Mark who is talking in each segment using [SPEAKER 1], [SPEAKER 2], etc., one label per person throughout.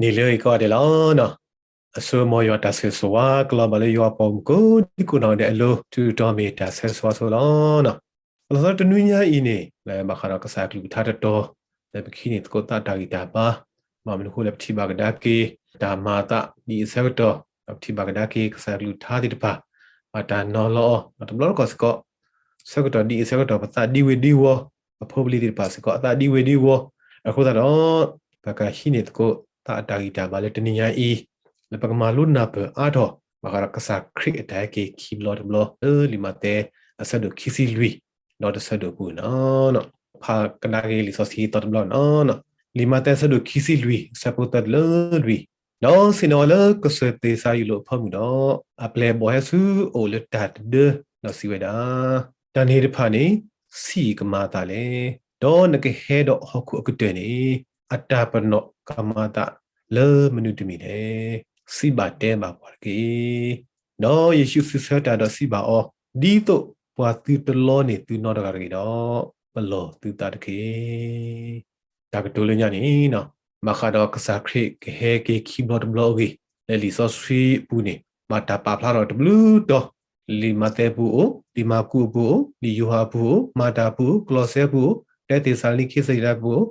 [SPEAKER 1] นี่เลยก็เดี๋ยวแล้วเนาะส่วนมอยอดดัสสวากลาบเลยยอปอมกูที่กูนอนเดลโลจูดอมีดัสสวาโซลาเนาะแล้วตอนนี้เนี่ยอีนี่แล้วมาขารากษากลูทัดโตแล้วไปขี้นี่ก็ตัดดากิตาปะมามันคู่เล็บที่บากดากีตามาตาดีเซลโตเล็บที่บากดากีกษากลูทัดดิปะมาตานอลอมาตบล้อก็สก็สก็ตัวดีเซลโตปัตตาดีเวดีวอพอบลิดิปะสก็ตาดีเวดีวอအခုတော့ဘကရှိနေတကိုတာတာဂီတာဘာလဲတနည်းအားလပကမာလုနာပအာတော့ဘကရကစားခရစ်တဲ့ကေခီဘလော့ဘလော့လီမတဲ့အဆက်တို့ခီစီလူတော့တဆက်တို့ဘူးနော်ဖာကနာဂီလီဆိုစီတော့ဘလော့နော်လီမတဲ့ဆက်တို့ခီစီလူစပူတတ်လလူနော်စင်နော်လကစတဲ့စာယူလို့ဖမှုတော့အပလေဘောဟဆူအိုလက်တတ်ဒနော်စီဝဲတာတန်နေတဖာနေစီကမာတာလေတော့နကေဟဲတော့ဟခုအကတဲ့နေအတာပနောကမာတာလေမနုတမီလေစီဘာတဲမှာပါကေနော်ယေရှုစစ်ဆတာတော့စီဘာအောဒီတော့ပွာတီတလောနေသူနော်တကရီတော့ဘလောသူတာတကေတာကတိုလညာနေနော်မခါတော့ကစားခရစ်ဟဲကေခီဘော့ဘလော့ဂီလေလီဆော့စဖီပူနေမတာပါဖလာတော့ဘလူးတော့လီမတဲဘူးဒီမာကူဘူးလီယိုဟာဘူးမာတာဘူးကလော့ဆဲဘူးတဲ့တေဆာလီခိစိရဘူး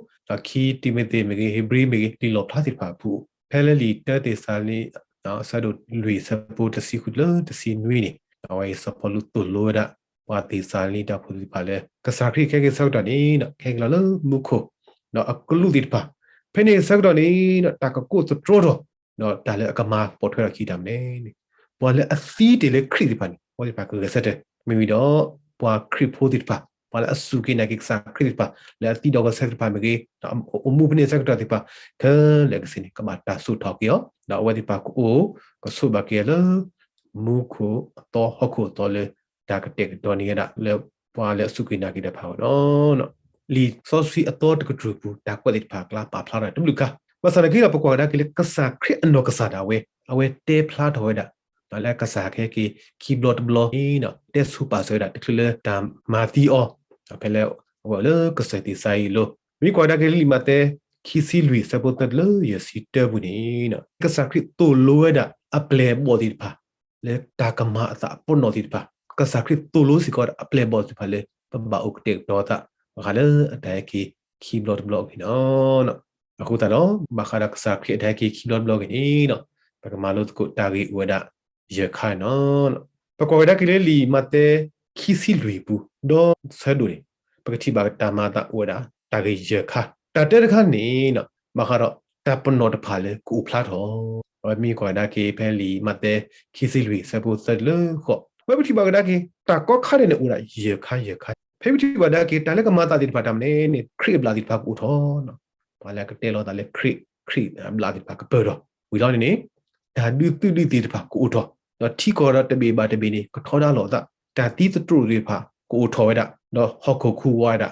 [SPEAKER 1] ခီတိမတေမကေဟေဘရီမကေဒီလောထားတိပါဘူးဖဲလေလီတဲ့တေဆာလီနော်ဆာဒိုလူစပူတစီခုလတစီနွေးနေတော့ဝိစပလူတူလိုဒါဝါတေဆာလီတာဖူဒီပါလေကစားခရီခဲဆောက်တာနေနော်ခဲကလာလမုခိုနော်အကလူတိပါဖဲနေဆောက်တော့နေနော်တာကကိုစထရောတော့နော်ဒါလေအကမာပေါ်ထွဲခီတမ်နေပေါ်လေအသီးတေလေခရီတိပါနေပေါ်လေပါကဆက်တဲ့မိမိတော့ပွာခရီဖိုတိပါပါလာစုကိနကိစာခရစ်ပါလာတီတော့ဆက်ပါမကြီးအမှုပနေဆက်တာတိပါခဲလက်စင်းကမတာဆုထောက်ရောတော့ဝတိပါကိုကဆုဘကေလမူခုတော့ဟခုတော့လေဒါကတက်တော်နေရလေပွာလေစုကိနကိတဲ့ပါတော့နော်လီဆောစီအတော်တကထူပူဒါကွက်တိပါကလာပါဖလာတယ်လူကမဆာကိရပကွာဒါကိလေကစာခရစ်အနောကစားတာဝဲအဝဲတေဖလာတော်ဒါတော့လေကစားခဲကီကီဘလော့ဘလော့နော်တက်ဆူပါဆိုဒါတကလေဒါမာတီအောဖဲလေဝလကစတိဆိုင်လိုမိကွာဒါကလေးမတဲ့ခီစီလူစပေါ်တလရစီတဘူးနေနော်ကစခရစ်တိုလိုဒါအပလေဘောဒီပါလေတာကမာတာပွန်နိုဒီပါကစခရစ်တိုလိုစီကောအပလေဘောဒီပါလေပဘာဥကတေတော့တာခါလေအတိုင်ကီခီဘလော့ဘလော့ကီနော်အခုတတော့မခါရကစခရစ်အတိုင်ကီခီဘလော့ဘလော့ကီနော်ပကမာလို့ကိုတာဂီဝဒါရခိုင်နော်ပကောဒါကလေးလီမတဲ့ခီစီလူဘူးတော့ဆဒူနေပကတိဘာတာမာတာဝဒါတာဂေရခတာတဲ့ခါနေနော်မခါတော့တပနောတဖာလေကူဖလာတော့ဝမီကွာဒါကေဖဲလီမတဲ့ခီစီလူစပူစလခောဝပတိဘာဒါကေတာကောခါတဲ့နေဦးလာရခဖေပတိဘာဒါကေတာလကမာတာတိဖာတမနေနေခရစ်ဘလာတိဖာကူထောနော်ဘာလဲကတဲလောတာလေခရစ်ဘလာတိဖာကပေတော့ဝီလောနေဒါဒူတူတိဖာကူထောတော့ထီကောရတဘေဘာတဘေနေကထောဒါလောတာဒါတီးတူရီဖာကိုထော်ရတာတော့ဟောက်ခုခူဝါတာ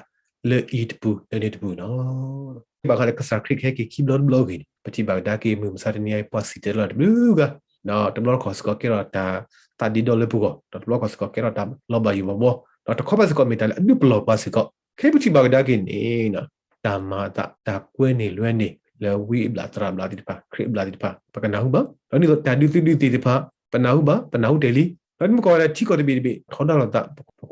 [SPEAKER 1] လေအီတပူနေတပူနော်ဘာခါကစားခရစ်ခဲကီဘလော့ဘလော့ဂင်းပတိဘာဒါကေမူမစာတနီယပတ်စီတလာဘလူးကနော်တဘလော့ခေါစကကေရတာဒီဒေါ်လေပူကတော့တဘလော့ခေါစကကေရတာလောဘယူဘောတော့တခေါပတ်စကမီတလအဒုဘလော့ပတ်စကခဲပတိဘာဒါကေနေနော်တာမာတာကွဲနေလွဲနေလေဝီဘလာတရာဘလာဒီပါခရစ်ဘလာဒီပါပကနာဟုဘာတော့ဒီတော့တာဒီတီပါပနာဟုဘာပနာဟုတယ်လီအဲ့မကောရချီကောတဘီတဘီထောင်းတော့တာ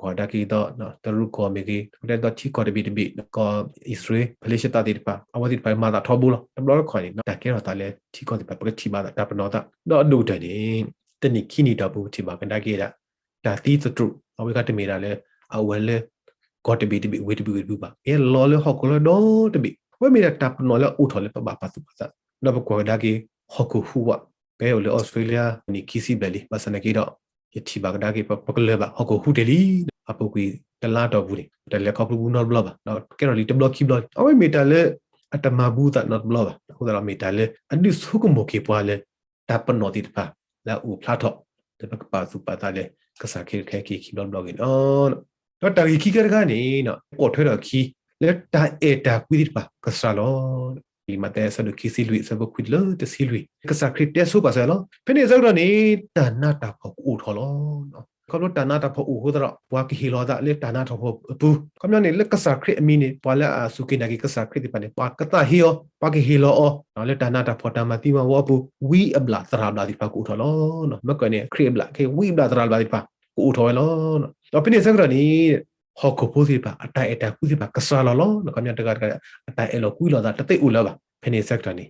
[SPEAKER 1] ကွာဒါကီတော့နော်တရုကောမီကီတဲ့တော့ချီကောတဘီတဘီကောဣသရေဖလေရှတာတိပါအဝတိပါမာတာထောဘူးလားတဘလောခေါ်နေနော်ဒါကဲတော့တာလေချီကောတိပါပကချီပါတာဒါပနောတာတော့အဒုတနေတနိခိနီတော့ဘူးချီပါကဒါကေတာဒါတီသတုအဝေကတမီတာလေအဝဲလေကောတဘီတဘီဝေတဘီပါအဲလောလေဟောကလောတော့တဘီဝဲမီတာတပ်နော်လေဥထော်လေပပပတ်ပါတာတော့ကွာဒါကေဟောကူဟူဝဘဲလေဩစတြေးလျနိခိစီဘလီမစနကေတော့ယတိဘာကဒါကေပကလေဘာဟောကိုဟူတယ်လီအပုကွေတလာတော့ဘူးတယ်လေကောက်ဘူးနော်ဘလဘာနော်ကဲနော်လီတဘလခီဘလအဝေမီတာလေအတမဘူးတာနော်ဘလဘာဟိုဒါမီတာလေအဒိဆုကမိုကေပွာလေတပ်ပနော်တိတပါလာဦးဖလာတော့တပကပါစုပါတာလေကစားခဲခဲခီဘလဘလကင်နော်တော့တာခီကရကနေနော်ပေါ်ထွဲတော့ခီလေတာတာကွီတိပါကစားလောဒီမတဲ့ဆဒုခီစီလူစဘခွီလတစီလူကစားခရစ်တဲဆိုပါဆဲလောဖနေစောတော့နေတာနာတာပေါ့ဦးထော်လောနော် เขาลดตาหน้าตาพออูหัวตระว่ากิฮิโลดาเล็กตาหน้าทพปูคำนั้นเนี่ยเล็กกษาคริมีเนี่ยปาละสุกินากิกษาคริติปันเนี่ยปากตาฮิโอปากิฮิโลอ๋อเล็กตาหน้าตาพอตามาติมาว่าปูวีอับลาตราบลาติปากูทอลเนาะเมื่อก่อนเนี่ยครีบลาเควีบลาตราบลาติปากูทอลเนาะเราเป็นเนี่ยสักกรณีฮอกพูดสิปะอัตตาเอตาพูดสิปะกษาลอเนาะคำนี้ตะการกันอัตตาเอโลคุยลอดาตะเตอุลาบะเป็นเนี่ยสักกรณี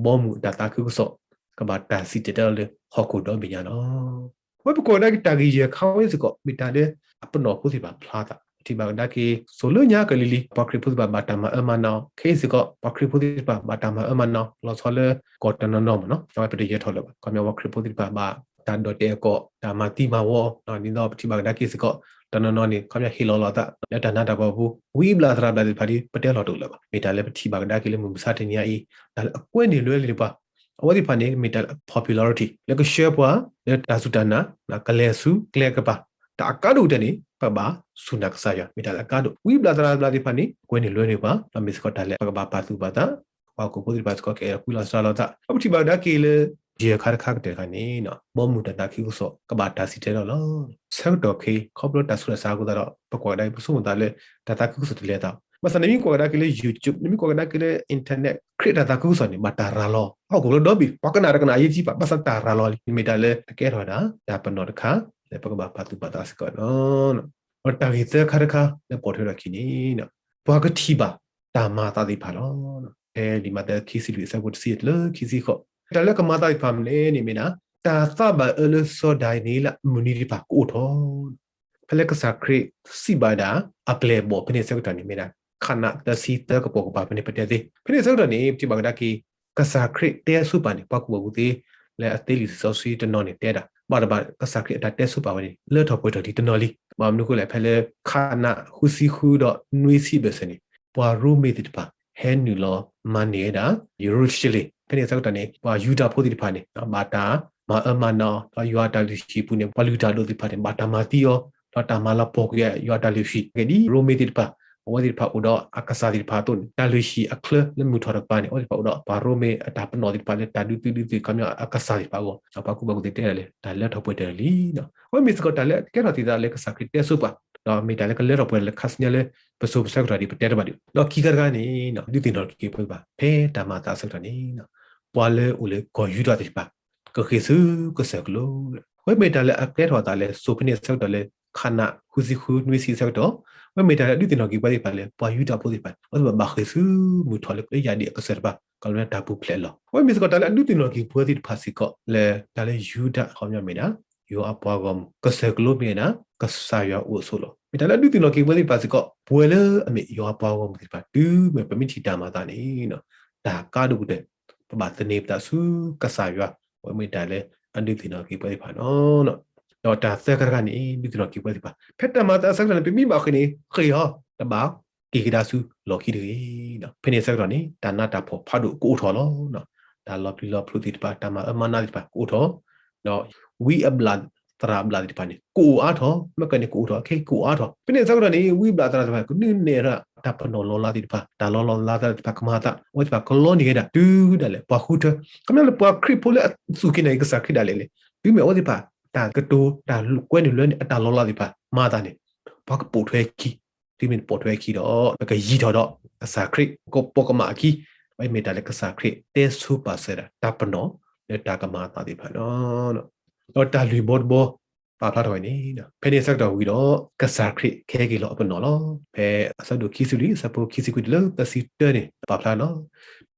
[SPEAKER 1] บอมดาตาคือกุศลก็บาตาสิเจเดลเลยฮอกดอมิญาเนาะว่าปกติตากีเจเขาไม่สิก็มีตาเดอัปนอพูดสิปะพลาดที่บางดากีโซโลญากะลิลิปากริพูดสิปะบาตามามานาเคสิก็ปากริพูดสิปะบาตามามานาเราสอนเลยกอดนนอมเนาะจะไม่ไปเยอะทอลเลยก็มีว่าคริพูดสิปะบาตาโดเตก็ตามาติมาวอนี่เนาะที่บางดากีสิก็ตอนนั้นนี่เขาจะฮิโลลอตาแล้วตอนนั้นดาบบูวีบลาตราบลาดิพาดีประเดี๋ยวเราดูแล้วมีแต่เล็บที่บางดากีเลยมุมซาเทนียอีแต่กวนนี่เลยเลยปะว่าที่พันนี้มีแต่ popularity แล้วก็ share ปะแล้วตาสุดานะนักเลสุเคลียร์กับปะแต่อากาศดูเดี๋ยวนี้ปะบ้าสุนัขสายมีแต่อากาศดูวีบลาตราบลาดิพันนี้กวนนี่เลยเลยปะแล้วมีสกอตเลยปะบ้าปะตุปะตาว่ากูพูดปะสกอตเอร์คุยลาสตาลอตาअबที่บางดากีเลยเจียขาดขาดเด็กกันนี่เนาะบ่มุดตาคิวโซก็บาดาสิเจแล้วล่ะสักดอกเคขอบรถตาสุดสากุตาประกอบได้ผู้สมุนตาเลยตาคิวโซตเลยตามาสันนี้กว่าได้กิเลย YouTube นี่กว่าได้กิเลยอินเทอร์เน็ตครีเอตาคิวโซนี่บาตาราลอเอากูเลยดอบิปักนารักนายี่จีปะภาษาตาราลอไม่ได้เลยแก่รอดาแต่ปนอดค่ะแล้วปกบาปาตุปาตาสก่อนเนาะऔर ताकि ते खरखा ने पोठे रखिनी ना पक ठीबा तामा तादि फालो ए लिमाते खिसि लुइ सब सिट ल खिसि खो तले कमाता फामले नि मेना ता तबा अल सो डाइ नि ला मुनि रि पा को थो फले क साक्रे सिबादा अप्ले बो पने सक तनि मेना खाना त सी त क पो बा पने पते दे पने सक तनि ति बगदा की क साक्रे ते सु पा नि पक बो ते ले अते लि सो सी त नो नि ते दा ba da ba ka sakri da te su pa wa ni le tho pwe tho di tonoli ma mnu ko le phale khana husi khu do nui si be se ni pwa ru me ti pa hen nu lo ma ne da yuru chile phane sak ta ne pwa yuda pho ti pa ni ma ta ma ma na yu da li chi pu ne pwa lu da do ti pa ne ma ta ma ti yo ta ma la po ke yu da li chi ke di ru me ti paว่าที่พระอุดรอากาศที่พระตุนตาลุชีอัคเลและมุทอร์ปานี่ว่าที่พระอุดรปาโรเมตาปนอที่พระเลตาดูดูคำนี้อากาศที่พระก็เอาพระคุบกุติเตเลยตาเลือดทบเตลีเนาะว่ามีสกัดตาเลือดแค่เราที่ตาเลือดสักทีเตสุปะเรามีตาเลือดก็เลือดทบเลยคัสเนี่ยเลยประสบสักทีเตระบาดิเราขี้กันกันนี่เนาะดูที่เราขี้ไปบ้าเพตามาตาสักทีเนาะปวดเลยอุเลยก็ยุดที่พระก็คือซื้อก็สักโลว่ามีตาเลือดแค่เราตาเลือดสุพเนสักทีเลยขณะคุซิคุนวิสิสักทีว่าไม่ได้ดูที่นอกิบาริพาเลยปายุดาพูดที่พาว่าแบบบาคือมุทอลเลยยาดีก็เสร็จปะก็เลยตาบุเพลล์ว่ามีสกัดแล้วดูที่นอกิพูดที่พาสิก็เลยตาเลยยุดาเขาเนี่ยไม่นะยูอาปากอมก็เสกลูไม่นะก็สายาอุสุโลไม่ได้แล้วดูที่นอกิพูดที่พาสิก็ป่วยเลยไม่ยูอาปากอมที่พาดูไม่เป็นมิตรดามาตานี่เนาะตากาดูเด็ดบาดเจ็บตาสู้ก็สายาว่าไม่ได้เลยอันดูที่นอกิพูดที่พาเนาะเราจะเสกกันนี่ดูที่นอกิพูดที่พาเพชรมาตาสักนั้นเป็นมีบางคนนี่เคยฮะตบ้ากีกีดาสูหลอกขี้ดื้อเนาะเพนเนสักตอนนี้ตาหน้าตาพอพาดูกูถอเนาะตาลอบที่ลอบพลุติดปะตามามานาติปะกูถอเนาะวีอับลาตราบลาติปะนี่กูอาถอเมื่อกี้นี่กูถอแค่กูอาถอเพนเนสักตอนนี้วีบลาตราติปะกูนี่เนระตาพนอลลาติปะตาลอลลาติปะกมาตาว่าติปะกลอนี่กันดูได้เลยปะหูเถอะก็นั่นแหละปะคริปโพเลสุกินไอ้ก็สักขี้ได้เลยดูไม่ว่าติปะตากระตูตาลูกเว้นอยู่เลยตาลอลลาติปะมาตานี่ปะก็ปูดเวขี้ที่มันปวดไว้ขี้ดอกแล้วก็ยีดอกกษาคริก็ปกมาขี้ไม่มีแต่ละกษาคริเตสุปัสเสดตาปนอเนี่ยตากมาตาดิพานอแล้วตาลุยบดบ่ปาพลาถอยนี่นะเพนี่สักดอกวิดอกษาคริแค่กี่หลอปนอลอเพสักดูคิสุริสัพพคิสิกุดเลตสิเตอร์นี่ปาพลาเนาะ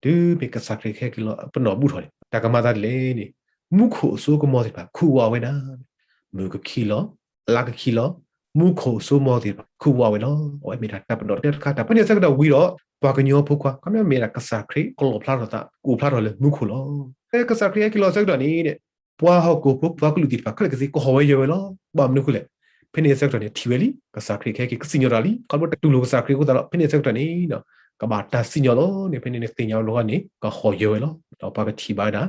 [SPEAKER 1] ดูเป็นกษาคริแค่กี่หลอปนอบุถอยตากมาตาเลนี่มุขสุกมอสิปะคู่ว่าไว้นะมือก็ขี้ล้อลากก็ขี้ล้อมุขโซมอติคูวาเวลโอ้ยมีทักตับดอเด็ดขาดแต่ปเนี่ยสักดอกวีรอปากญอพุกว่าก็ไม่มีรักษาครีกลบพลาดตากูพลาดเลยมุขลอกษาครีกิโลสักดอกนี้เนี่ยปัวเขากูพุกปัวกูลุติปากก็เลยก็สิก็หอยเยอะเนาะบ้ามนุคุเลยเพเนี่ยสักดอกนี้ทีเวลีกษาครีแค่ก็สิญญาลีเขาบอกตุลูกษาครีกูตลอดเพเนี่ยสักดอกนี้เนาะก็บาดตาสิญญาโลเนี่ยเพเนี่ยสิญญาโลกันนี่ก็หอยเยอะเนาะเราปากทีบาดา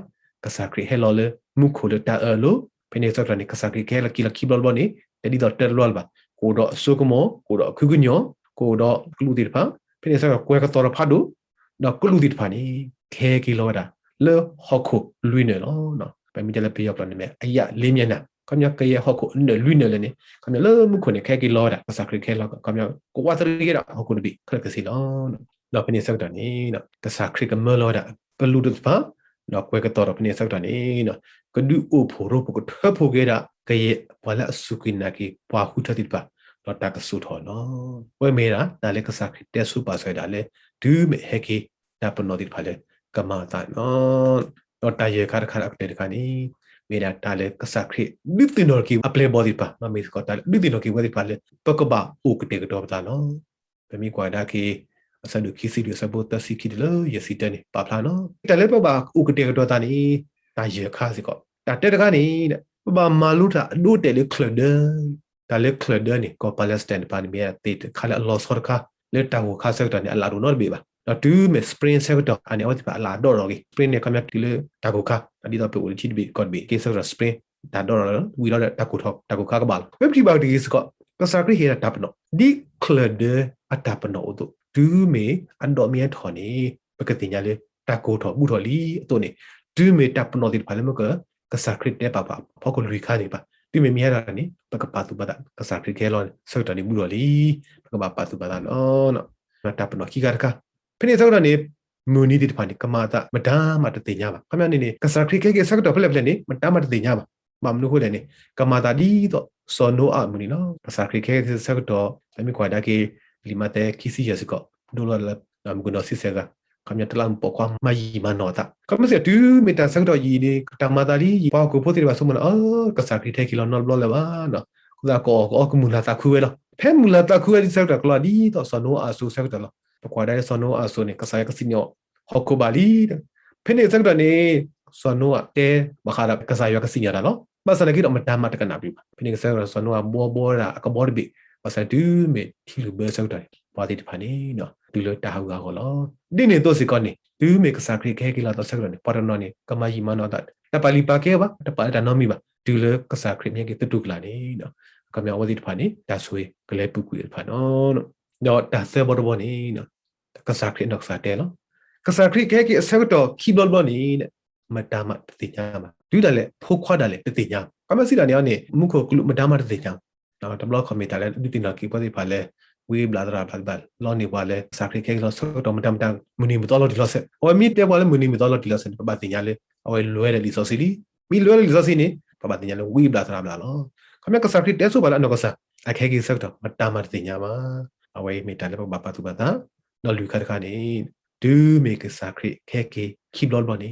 [SPEAKER 1] กษาครีให้เราเลยมุขเลยตาโลเพเนี่ยสักดอกนี้กษาครีแค่ละกิลคิบลบนี่แต่ดีดอเตอร์ลบကိုတော့စုကမောကိုတော့ခုကညောကိုတော့ကလူတိတဖာဖိနေဆာကွဲကတော့ဖာဒိုတော့ကလူတိတဖာနီခဲကီလောဒါလေဟောခုလွိနေလောနော်ပဲမိတယ်လေပြောက်တော့နေမယ်အယလေးမျက်နှာ kamya kaya hoko ne luine le ne kamya le mu ko ne ke ki lo da ka sakri ke lo kamya ko wa tri da hoko bi kala ka si lo no pini sak da ni no ka sakri ka mo lo da ka lu du pa no ko ka to pini sak da ni no ka du o pho ro ko tha pho ke da ka ye wala asukina ki pa hu tha ti pa no ta ka su tho no we me da le ka sakri te su pa sai da le du me he ki da pa no ti pha le ka ma ta no no ta ye kha kha update ka ni mera tale kasakri bitino ki apply body pa mami ko tale bitino ki wadi pale pakaba o kete ko ta no pemi kwa da ki asadu ki si sa bota si ki lo yesi tani pa pla no tale pa ba o kete ko ta ni ta ye kha si ko ta te ka ni ba maluta do tele cluder tale cluder ni ko palestine pa ni me te khala loss hor kha le ta ko kha sa ta ni ala ru no be ba tu me spring sector ani awti pa la do rogi spring ne kamya tile takuka adi da pe ul chi bi kon bi ke sector spring ta do ro wi do takuka ka bal web ti ba di ko ka sa kri he ta pno di clear atapno do tu me ando me thoni pakati nya le takko tho bu tho li to ne tu me tapno di phale mo ka sa kri te pa pa phok ko lui kha ni pa tu me mi ya ni pa ka pa tu ba ka sa kri ke lo sector ni bu do li pa pa tu ba no no tapno ki kaဖိနေစောက်တော့နေမူနီဒီတဖာနေကမာတာမဒါမတတိညာပါခမနေနေကစားခရိခဲဆက်တော့ဖလက်ဖလက်နေမဒါမတတိညာပါမမလို့ဟုတ်တယ်နေကမာတာဒီတော့စောနိုအမူနီနော်ကစားခရိခဲဆက်တော့အမိကွာဒါကေလီမတဲခီစီရစကောဒိုလာလမကုနောစီဆဲကခမတလမ်ပေါ်ကွာမယီမနောတာကမစတူမီတာဆက်တော့ယီနေတမတာဒီပေါကိုပိုတိပါဆုမနောကစားခရိထဲကီလောနော်ဘလောလပါနော်ကုသာကောကမူလာတာခူဝဲလောဖဲမူလာတာခူဝဲဒီဆက်တော့ကလာဒီတော့စောနိုအဆူဆက်တော့ပကွာတဲ့ဆောနိုအဆိုနေကစားကစီညောဟောက်ကိုပါလီဖိနေစက်တော့နေဆောနိုအတဲမခါရကစားရကစီညာနော်ဘာစနကိတော့မတမ်းမတကနာပြီဖိနေစက်တော့ဆောနိုအဘောရာကဘောဘီဘာစတူမေထီလူဘဲစက်တော့ပါတိတဖာနေနော်ဒီလိုတာဟူကဟောလောဒီနေတော့စီကောနေဒူးမေကစားခရိခဲကီလာတော့စက်တော့နေပါရနော်နေကမယီမနောတတပါလီပါကေပါတပါတာနော်မီပါဒီလိုကစားခရိမြေကေတူကလာနေနော်ကမြောဝတိတဖာနေဒါဆွေကလေးပုကူတဖာနော်တော့ဒါဆဲဘောဘောနေနော်ကစားခရစ်တော့စားတယ်နော်ကစားခရစ်ခဲအဆက်တော့ခီဘလော့ဘောနေနဲ့မတာမတတိညာမှာဒူးတယ်လေဖိုးခွားတယ်လေတတိညာကမစီတာနေအောင်နေမှုခကလူမတာမတတိညာတော့တဘလော့ကွန်မီတာလေဒီတင်တော့ကိပေါ်ဒီပါလေဝေးဘလာဒရာဘတ်ဘတ်လောနေပါလေစားခရစ်ခဲလောဆက်တော့မတာမနီမတော်လို့ဒီလောဆက်ဟိုမီတဲပါလေမနီမတော်လို့ဒီလောဆက်ပပတင်ညာလေအဝဲလွဲတယ်လီဆိုစီလီမီလွဲတယ်လီဆိုစီနေပပတင်ညာလေဝေးဘလာဒရာဘလာလောခမကစားခရစ်တဲဆိုပါလားနော်ကစားအခက်ကြီးဆက်တော့မတာမတတိညာမှာအဝဲမီတာလေပပတူပါတာနော်လူခတ်ခါနေဒူးမေကစားခရခဲကေခိဘလော့ဘောနေ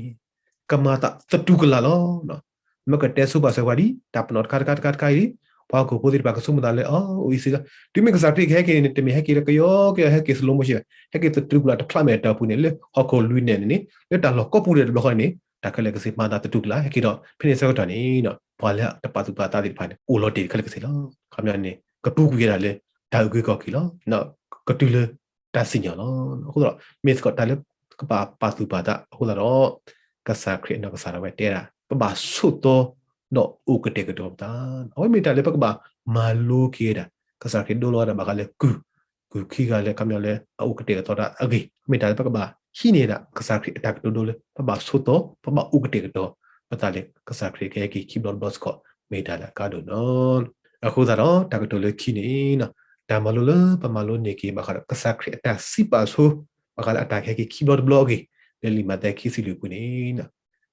[SPEAKER 1] ကမာတာသတူကလာလောနော်မကတဲဆူပါဆဝါဒီတပ်နော့ခတ်ခိုင်ဘာကိုပိုဒီပါကဆုမဒါလေအိုအီစီကဒီမေကစားခရခဲကေနေတမီဟဲကေကယောကေဟဲကေစလုံးမရှိဟဲကေသတူကလာတဖလာမဲတာပူနေလေဟောကိုလူနေနေလေတာလောကောပူတဲ့ဘလော့ခိုင်နေတာကလေကစီမာတာတတူကလာဟဲကေတော့ဖိနေဆောက်တာနေနော်ဘာလဲတပါတူပါတာဒီဖိုင်အိုလော်တီခလကစီလောခမညာနေကပူကူရတာလေဒါကွေကောကီလောနော်ကတူလေတာစညလောဟုတ်တော့မစ်ကတလည်းကပါတူပါတာဟုတ်တော့ကစားခရနော်ကစားရဝဲတဲတာပဆုတော့နော်ဥကတဲ့ကတော့တာဟိုမီတာလည်းပကပါမာလိုကေတာကစားခရဒိုလောတာဘာကလည်းကူခီကလည်းကမ်းရလည်းဥကတဲ့ကတော့တာအဂေမီတာလည်းပကပါဟိနေတာကစားခရအတက်ဒိုလည်းပဆုတော့ဥကတဲ့ကတော့ပတာလည်းကစားခရကေကီဘလော့ဘော့စ်ကမီတာလည်းကာဒိုနော်အခုတော့တကတော့လည်းခီနေနော်ဒါမလို့လပမလို့နေကီမခါကစားခရတာစီပါဆိုမခါအတာခဲကီဘလော့ဘလော့ဂီလေလီမတဲ့ခီစီလူကူနေနော်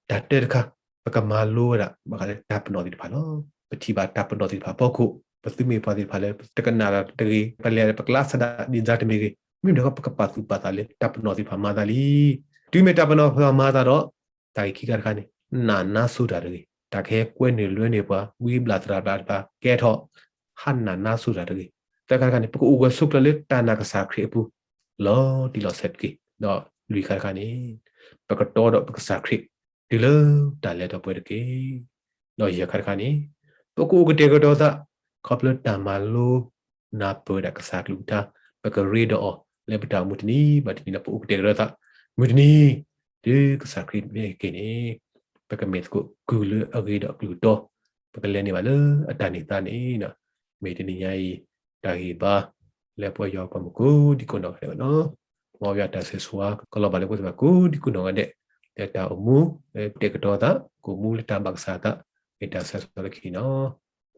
[SPEAKER 1] ဒါတဲ့ခါပကမာလိုရမခါတပ်ပနော်ဒီဖာနော်ပတိပါတပ်ပနော်ဒီဖာပေါခုပတိမေပါဒီဖာလေတကနာတရီပလေပကလာစဒါဒီဇတ်မေကီမိတော့ပကပတ်သူပါတာလေတပ်ပနော်ဒီဖာမာတာလီဒီမေတပ်ပနော်ဖာမာတာတော့တိုင်ခီကခါနေနာဆူတာရီတခဲကွဲနေလွဲနေပါဝီဘလာတရာပါကဲတော့ဟန်နာဆူတာရီတခါကနေပကူဝဆုကလေတာနာကစားခရပူလောဒီလောဆက်ကီတော့လူခါခါနေပကတော့တော့ပကစားခရဒီလောတာလက်တော့ပွဲတကေတော့ရခါခါနေပကူကတေကတော့တာခေါပလတာမလိုနာပွဲတကစားလူတာပကရီတော့လေပတာမူတနီဘတ်နီနပကူတေကတော့တာမူတနီဒီကစားခရမေကေနေပကမေကိုကူလအဂီတော့ကူတော့ပကလဲနေပါလေအတန်နေတာနေနော်မေတနီယာတာဟီပါလေပွေရောက်ပမကိုဒီကုနောရနော်မောရတာဆေဆွာကလဘလေကိုကိုဒီကုနောတဲ့တာအမှုတေကတော့တာကိုမူလတာဘက်စာတာ data set ဆိုတဲ့ကိနော်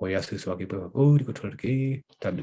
[SPEAKER 1] ဝယ်ရဆူဆိုကိပေါ်ကိုဒီကိုထွက်ကိတတ်